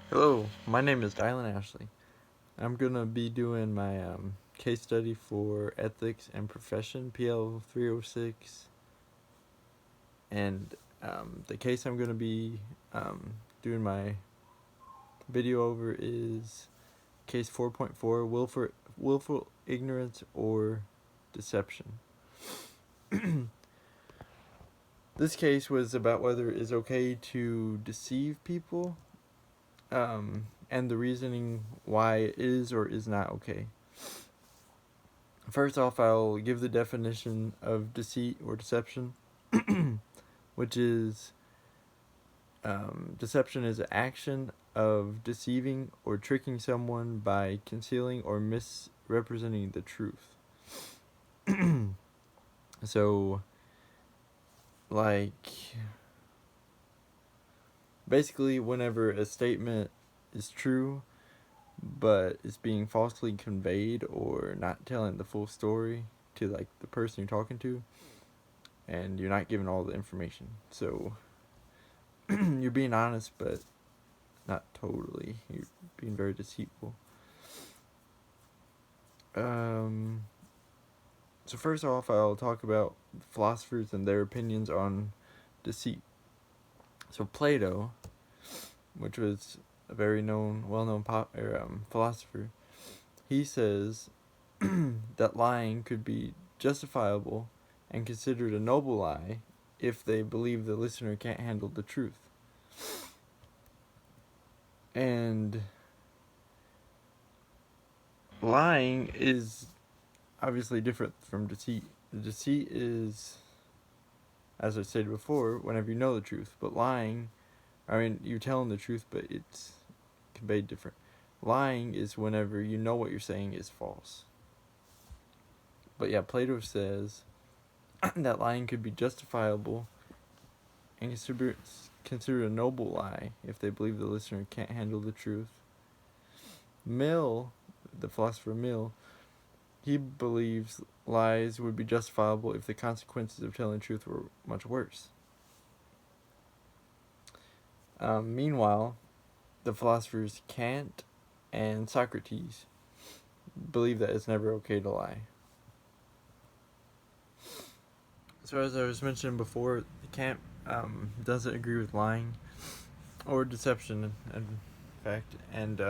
Hello, my name is Dylan Ashley. I'm gonna be doing my case study for Ethics and Profession PL 306, and the case I'm gonna be doing my video over is case 4.4 willful ignorance or deception. This case was about whether it is okay to deceive people, and the reasoning why it is or is not okay. First off, I'll give the definition of deceit or deception, which is deception is an action of deceiving or tricking someone by concealing or misrepresenting the truth. So, like, basically, whenever a statement is true but is being falsely conveyed or not telling the full story to like the person you're talking to, and you're not giving all the information. So you're being honest, but not totally. You're being very deceitful. Um, so first off, I'll talk about philosophers and their opinions on deceit. So Plato, which was a very well-known philosopher, he says that lying could be justifiable and considered a noble lie if they believe the listener can't handle the truth. And lying is obviously different from deceit. The deceit is, as I stated before, whenever you know the truth. But lying, I mean, you're telling the truth, but it's conveyed different. Lying is whenever you know what you're saying is false. But yeah, Plato says that lying could be justifiable and considered a noble lie if they believe the listener can't handle the truth. Mill, the philosopher Mill, he believes lies would be justifiable if the consequences of telling the truth were much worse. Meanwhile, the philosophers Kant and Socrates believe that it's never okay to lie. So as I was mentioning before, Kant doesn't agree with lying or deception, in fact, and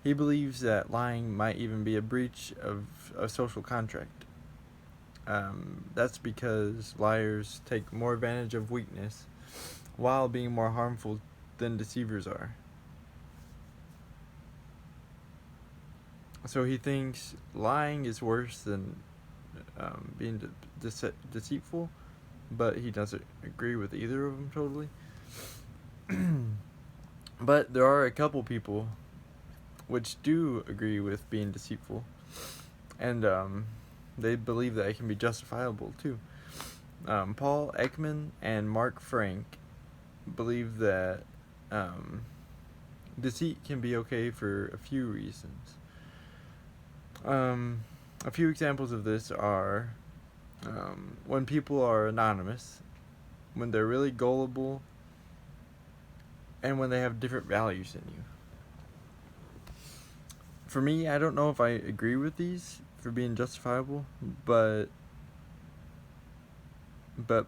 he believes that lying might even be a breach of a social contract. That's because liars take more advantage of weakness while being more harmful than deceivers are. So he thinks lying is worse than being deceitful, but he doesn't agree with either of them totally. But there are a couple people which do agree with being deceitful, and they believe that it can be justifiable too. Paul Ekman and Mark Frank believe that deceit can be okay for a few reasons. A few examples of this are when people are anonymous, when they're really gullible, and when they have different values than you. For me, I don't know if I agree with these for being justifiable, but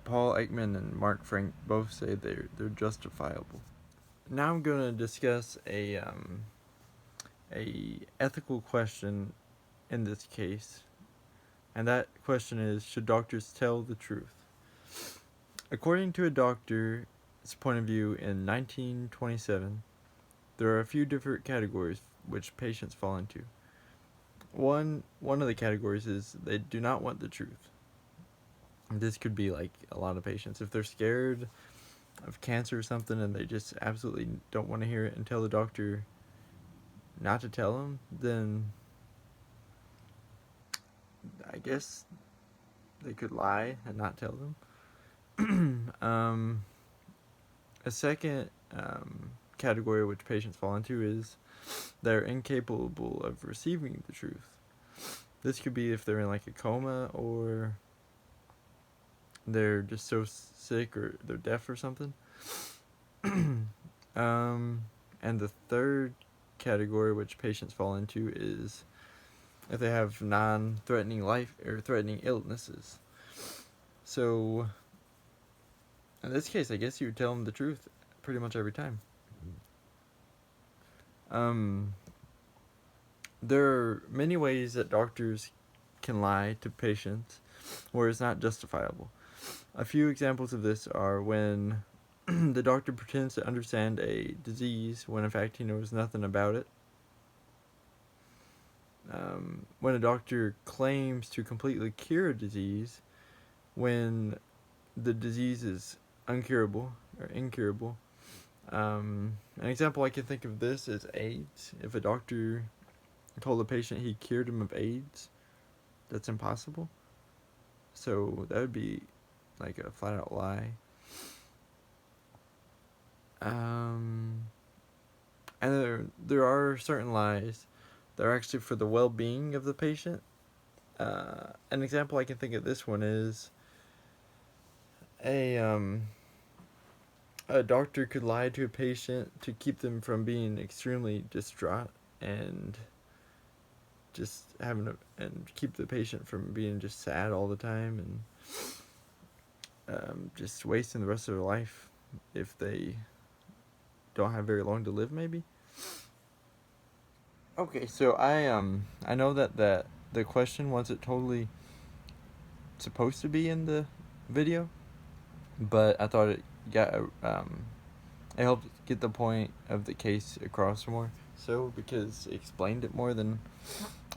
Paul Ekman and Mark Frank both say they're justifiable. Now I'm going to discuss a ethical question in this case, and that question is: should doctors tell the truth? According to a doctor's point of view in 1927, there are a few different categories which patients fall into. One of the categories is they do not want the truth. This could be like a lot of patients. If they're scared of cancer or something and they just absolutely don't want to hear it and tell the doctor not to tell them, then I guess they could lie and not tell them. A second category which patients fall into is they're incapable of receiving the truth. This could be if they're in like a coma, or they're just so sick, or they're deaf or something. And the third category which patients fall into is if they have non-threatening life or threatening illnesses. So in this case, I guess you would tell them the truth pretty much every time. There are many ways that doctors can lie to patients where it's not justifiable. A few examples of this are when the doctor pretends to understand a disease when in fact he knows nothing about it. When a doctor claims to completely cure a disease when the disease is uncurable or incurable. An example I can think of this is AIDS. If a doctor told a patient he cured him of AIDS, that's impossible. So that would be like a flat out lie. And there are certain lies that are actually for the well-being of the patient. An example I can think of this one is a doctor could lie to a patient to keep them from being extremely distraught and just and keep the patient from being just sad all the time and just wasting the rest of their life if they don't have very long to live, maybe. Okay, so I know that the question wasn't totally supposed to be in the video, but I thought it got it helped get the point of the case across more, so because it explained it more than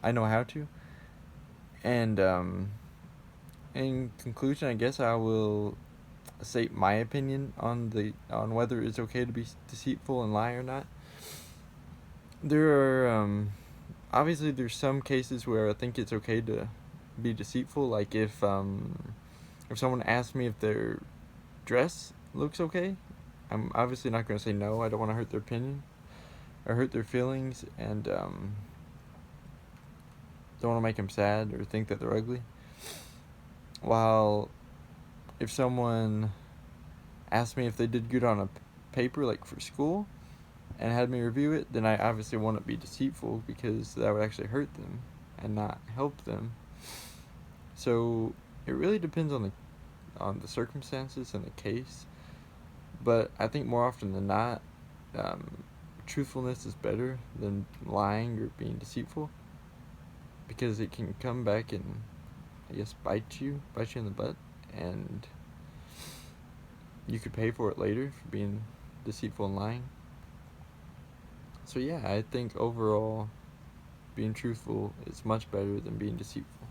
I know how to. And in conclusion, I guess I will state my opinion on whether it's okay to be deceitful and lie or not. There are obviously there's some cases where I think it's okay to be deceitful, like if someone asks me if their dress looks okay, I'm obviously not going to say no. I don't want to hurt their opinion or hurt their feelings, and don't want to make them sad or think that they're ugly. While if someone asked me if they did good on a paper, like for school, and had me review it, then I obviously wouldn't be deceitful because that would actually hurt them and not help them. So it really depends on the circumstances and the case. But I think more often than not, truthfulness is better than lying or being deceitful, because it can come back and I guess bite you in the butt, and you could pay for it later for being deceitful and lying. So yeah, I think overall being truthful is much better than being deceitful.